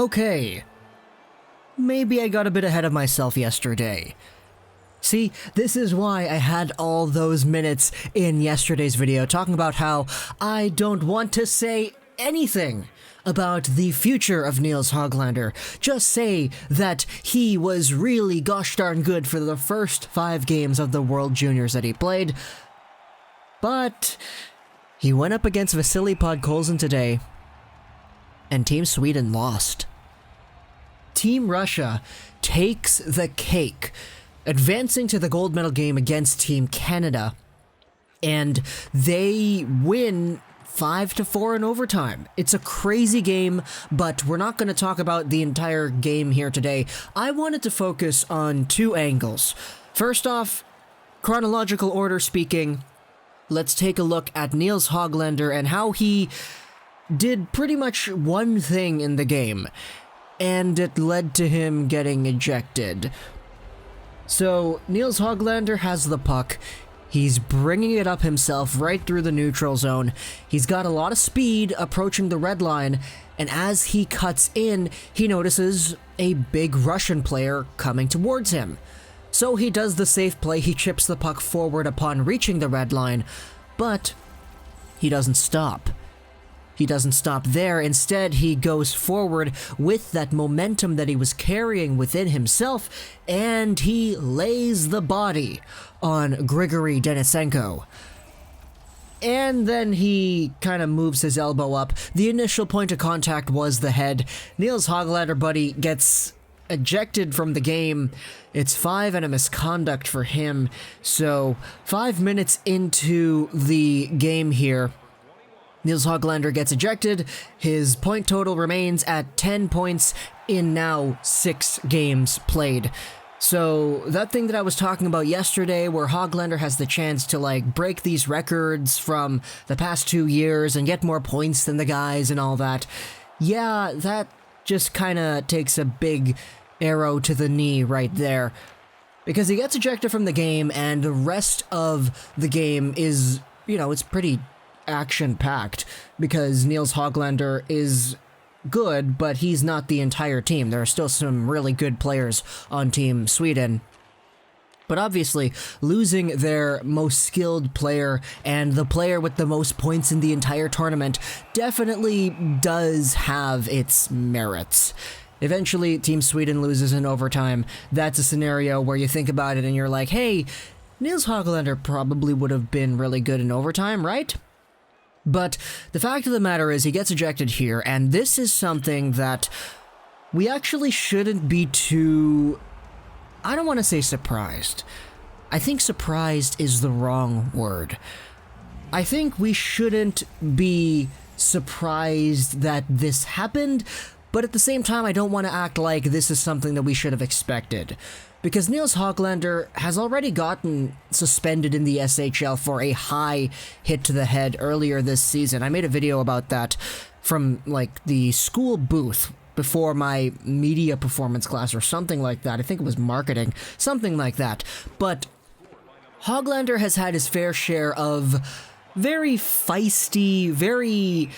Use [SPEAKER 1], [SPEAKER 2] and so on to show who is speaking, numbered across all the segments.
[SPEAKER 1] Okay, maybe I got a bit ahead of myself yesterday. See, this is why I had all those minutes in yesterday's video talking about how I don't want to say anything about the future of Nils Hoglander. Just say that he was really gosh darn good for the first 5 games of the World Juniors that he played. But he went up against Vasily Podkolzin today, and Team Sweden lost. Team Russia takes the cake, advancing to the gold medal game against Team Canada, and they win 5-4 in overtime. It's a crazy game, but we're not going to talk about the entire game here today. I wanted to focus on 2 angles. First off, chronological order speaking, let's take a look at Nils Hoglander and how he did pretty much one thing in the game, and it led to him getting ejected. So, Nils Hoglander has the puck. He's bringing it up himself right through the neutral zone. He's got a lot of speed approaching the red line, and as he cuts in, he notices a big Russian player coming towards him. So he does the safe play, he chips the puck forward upon reaching the red line, but he doesn't stop. He doesn't stop there. Instead, he goes forward with that momentum that he was carrying within himself, and he lays the body on Grigory Denisenko. And then he kind of moves his elbow up. The initial point of contact was the head. Nils Hoglander, buddy, gets ejected from the game. It's 5 and a misconduct for him. So 5 minutes into the game here, Nils Hoglander gets ejected. His point total remains at 10 points in now 6 games played. So that thing that I was talking about yesterday, where Hoglander has the chance to break these records from the past 2 years and get more points than the guys and all that, yeah, that just kind of takes a big arrow to the knee right there. Because he gets ejected from the game, and the rest of the game is, it's pretty action-packed, because Nils Hoglander is good, but he's not the entire team. There are still some really good players on Team Sweden. But obviously, losing their most skilled player and the player with the most points in the entire tournament definitely does have its merits. Eventually, Team Sweden loses in overtime. That's a scenario where you think about it and you're like, hey, Nils Hoglander probably would have been really good in overtime, right? But the fact of the matter is he gets ejected here, and this is something that we actually shouldn't be too, I don't want to say surprised. I think surprised is the wrong word. I think we shouldn't be surprised that this happened, but at the same time I don't want to act like this is something that we should have expected. Because Nils Hoglander has already gotten suspended in the SHL for a high hit to the head earlier this season. I made a video about that from the school booth before my media performance class or something like that. I think it was marketing, something like that. But Hoglander has had his fair share of very feisty, very,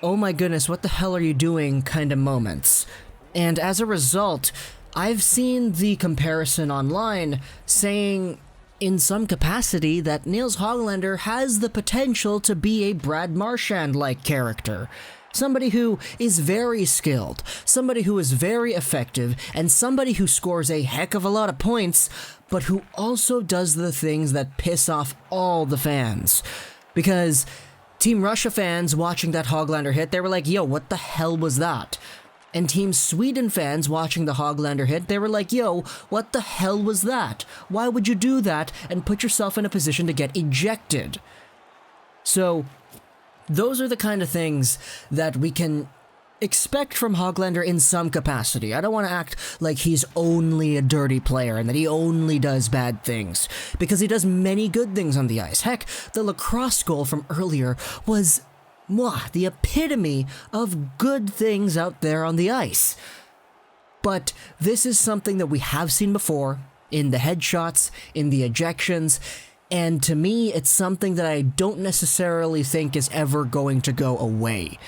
[SPEAKER 1] oh my goodness, what the hell are you doing kind of moments. And as a result, I've seen the comparison online saying in some capacity that Nils Hoglander has the potential to be a Brad Marchand-like character. Somebody who is very skilled, somebody who is very effective, and somebody who scores a heck of a lot of points, but who also does the things that piss off all the fans. Because Team Russia fans watching that Hoglander hit, they were like, yo, what the hell was that? And Team Sweden fans watching the Hoglander hit, they were like, yo, what the hell was that? Why would you do that and put yourself in a position to get ejected? So, those are the kind of things that we can expect from Hoglander in some capacity. I don't want to act like he's only a dirty player and that he only does bad things, because he does many good things on the ice. Heck, the lacrosse goal from earlier was the epitome of good things out there on the ice. But this is something that we have seen before in the headshots, in the ejections, and to me, it's something that I don't necessarily think is ever going to go away.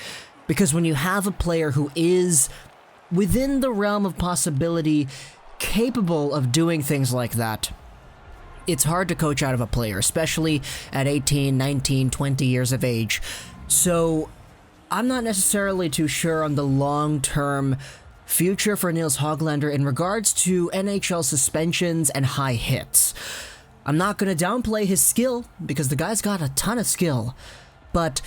[SPEAKER 1] Because when you have a player who is within the realm of possibility, capable of doing things like that. It's hard to coach out of a player, especially at 18, 19, 20 years of age. So I'm not necessarily too sure on the long-term future for Nils Hoglander in regards to NHL suspensions and high hits. I'm not going to downplay his skill, because the guy's got a ton of skill, but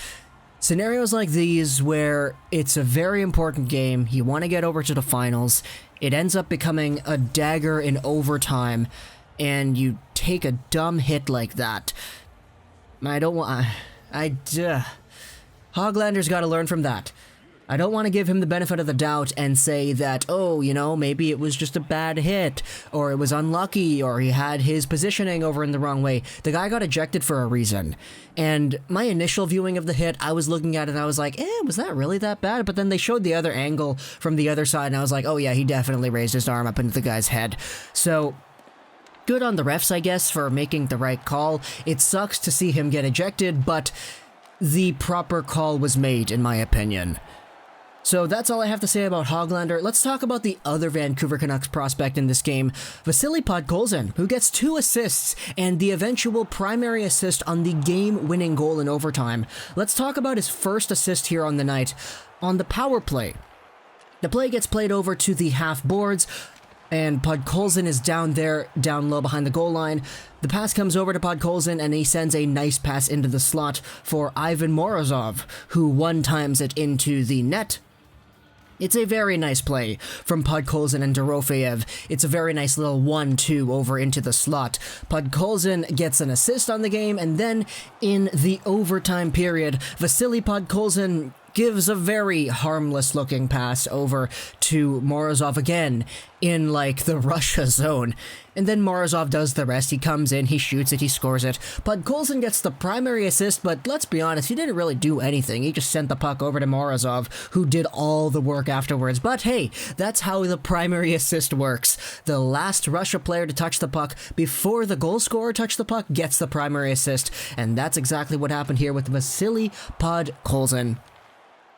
[SPEAKER 1] scenarios like these where it's a very important game, you want to get over to the finals, it ends up becoming a dagger in overtime, and you take a dumb hit like that. I don't want... Hoglander's got to learn from that. I don't want to give him the benefit of the doubt and say that, oh, you know, maybe it was just a bad hit, or it was unlucky, or he had his positioning over in the wrong way. The guy got ejected for a reason. And my initial viewing of the hit, I was looking at it and I was like, was that really that bad? But then they showed the other angle from the other side and I was like, oh yeah, he definitely raised his arm up into the guy's head. So good on the refs, I guess, for making the right call. It sucks to see him get ejected, but the proper call was made, in my opinion. So that's all I have to say about Hoglander. Let's talk about the other Vancouver Canucks prospect in this game, Vasily Podkolzin, who gets 2 assists and the eventual primary assist on the game-winning goal in overtime. Let's talk about his first assist here on the night, on the power play. The play gets played over to the half boards, and Podkolzin is down there, down low behind the goal line. The pass comes over to Podkolzin, and he sends a nice pass into the slot for Ivan Morozov, who one-times it into the net. It's a very nice play from Podkolzin and Dorofeyev. It's a very nice little 1-2 over into the slot. Podkolzin gets an assist on the game, and then in the overtime period, Vasily Podkolzin gives a very harmless-looking pass over to Morozov again in, like, the Russia zone. And then Morozov does the rest. He comes in, he shoots it, he scores it. Podkolzin gets the primary assist, but let's be honest, he didn't really do anything. He just sent the puck over to Morozov, who did all the work afterwards. But hey, that's how the primary assist works. The last Russia player to touch the puck before the goal scorer touched the puck gets the primary assist, and that's exactly what happened here with Vasily Podkolzin.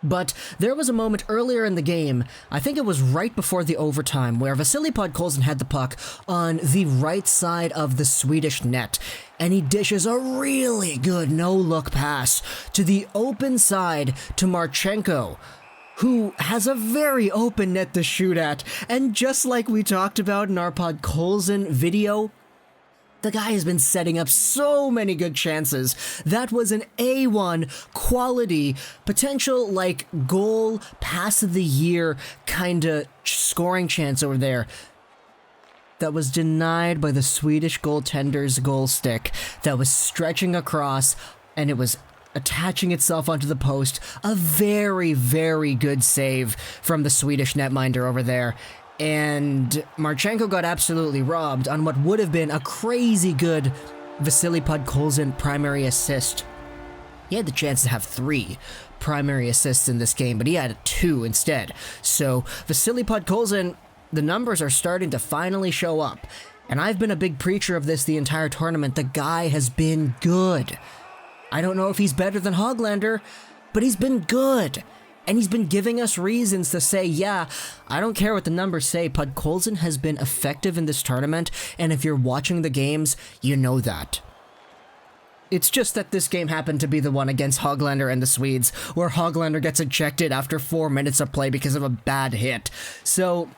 [SPEAKER 1] But there was a moment earlier in the game, I think it was right before the overtime, where Vasily Podkolzin had the puck on the right side of the Swedish net, and he dishes a really good no-look pass to the open side to Marchenko, who has a very open net to shoot at, and just like we talked about in our Podkolzin video, the guy has been setting up so many good chances. That was an A1 quality, potential, like, goal, pass of the year kind of scoring chance over there that was denied by the Swedish goaltender's goal stick that was stretching across, and it was attaching itself onto the post. A very, very good save from the Swedish netminder over there. And Marchenko got absolutely robbed on what would have been a crazy good Vasily Podkolzin primary assist. He had the chance to have 3 primary assists in this game, but he had 2 instead. So Vasily Podkolzin, the numbers are starting to finally show up. And I've been a big preacher of this the entire tournament. The guy has been good. I don't know if he's better than Hoglander, but he's been good. And he's been giving us reasons to say, yeah, I don't care what the numbers say, Podkolzin has been effective in this tournament, and if you're watching the games, you know that. It's just that this game happened to be the one against Hoglander and the Swedes, where Hoglander gets ejected after 4 minutes of play because of a bad hit. So,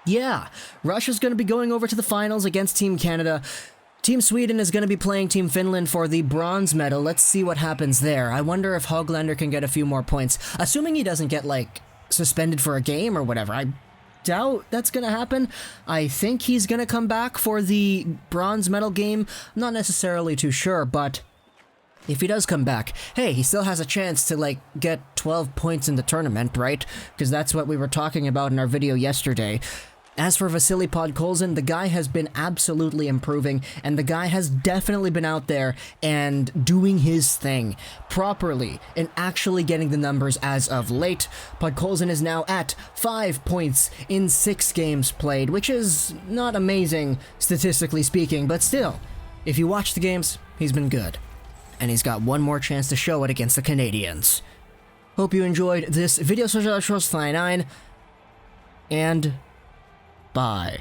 [SPEAKER 1] yeah, Russia's going to be going over to the finals against Team Canada. Team Sweden is going to be playing Team Finland for the bronze medal. Let's see what happens there. I wonder if Hoglander can get a few more points. Assuming he doesn't get, like, suspended for a game or whatever. I doubt that's going to happen. I think he's going to come back for the bronze medal game. I'm not necessarily too sure, but if he does come back, hey, he still has a chance to, like, get 12 points in the tournament, right? Because that's what we were talking about in our video yesterday. As for Vasily Podkolzin, the guy has been absolutely improving, and the guy has definitely been out there and doing his thing properly and actually getting the numbers as of late. Podkolzin is now at 5 points in 6 games played, which is not amazing statistically speaking, but still, if you watch the games, he's been good. And he's got one more chance to show it against the Canadians. Hope you enjoyed this video. and bye.